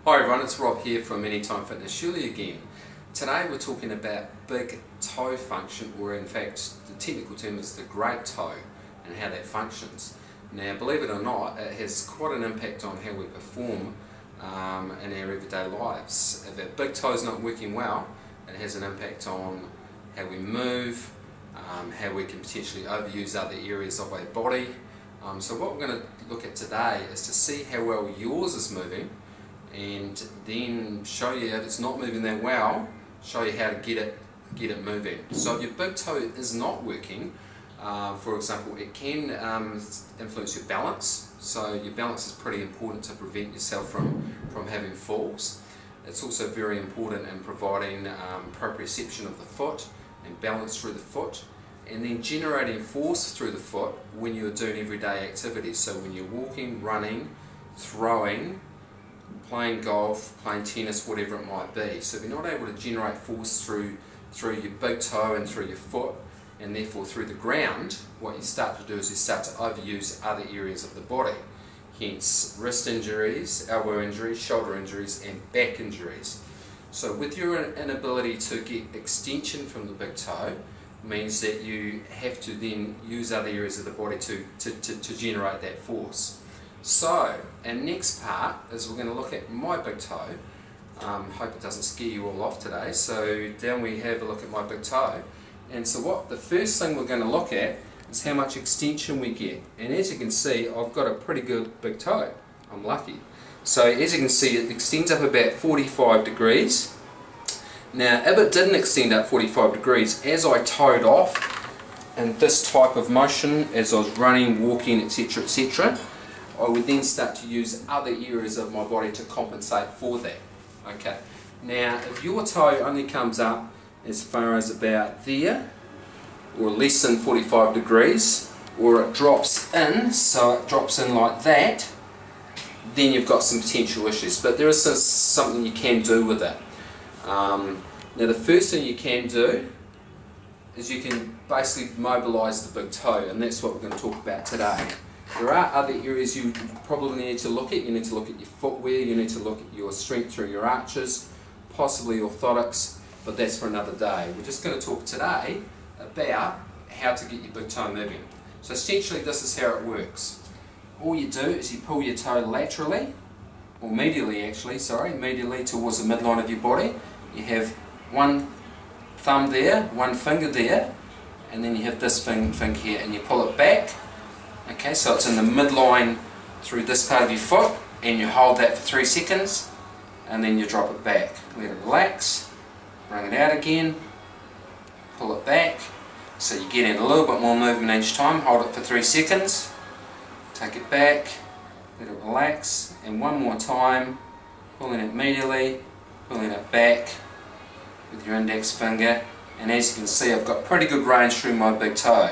Hi everyone, it's Rob here from Anytime Fitness Shirley again. Today we're talking about big toe function, or in fact the technical term is the great toe, and how that functions. Now believe it or not, it has quite an impact on how we perform in our everyday lives. If our big toe is not working well, it has an impact on how we move, how we can potentially overuse other areas of our body. So what we're going to look at today is to see how well yours is moving, and then show you if it's not moving that well, show you how to get it moving. So if your big toe is not working, for example, it can influence your balance. So your balance is pretty important to prevent yourself from having falls. It's also very important in providing proprioception of the foot and balance through the foot, and then generating force through the foot when you're doing everyday activities. So when you're walking, running, throwing, playing golf, playing tennis, whatever it might be. So if you're not able to generate force through your big toe and through your foot, and therefore through the ground, what you start to do is you start to overuse other areas of the body. Hence wrist injuries, elbow injuries, shoulder injuries and back injuries. So with your inability to get extension from the big toe, means that you have to then use other areas of the body to generate that force. So our next part is we're going to look at my big toe. Hope it doesn't scare you all off today. So down we have a look at my big toe, and so what the first thing we're going to look at is how much extension we get. And as you can see, I've got a pretty good big toe. I'm lucky. So as you can see, it extends up about 45 degrees. Now if it didn't extend up 45 degrees, as I toed off in this type of motion, as I was running, walking, etc, etc, I would then start to use other areas of my body to compensate for that. Okay. Now if your toe only comes up as far as about there, or less than 45 degrees, or it drops in, so it drops in like that, then you've got some potential issues. But there is something you can do with it. Now the first thing you can do is you can basically mobilise the big toe, and that's what we're going to talk about today. There are other areas you probably need to look at. You need to look at your footwear, you need to look at your strength through your arches, possibly orthotics, but that's for another day. We're just going to talk today about how to get your big toe moving. So essentially this is how it works. All you do is you pull your toe laterally, or medially actually, medially towards the midline of your body. You have one thumb there, one finger there, and then you have this finger here, and you pull it back. Okay, so it's in the midline through this part of your foot, and you hold that for 3 seconds, and then you drop it back. Let it relax, bring it out again, pull it back, so you're getting a little bit more movement each time. Hold it for 3 seconds, take it back, let it relax, and one more time, pulling it medially, pulling it back with your index finger, and as you can see I've got pretty good range through my big toe.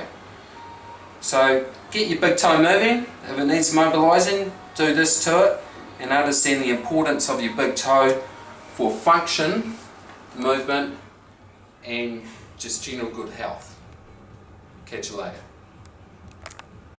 So get your big toe moving. If it needs mobilising, do this to it, and understand the importance of your big toe for function, movement and just general good health. Catch you later.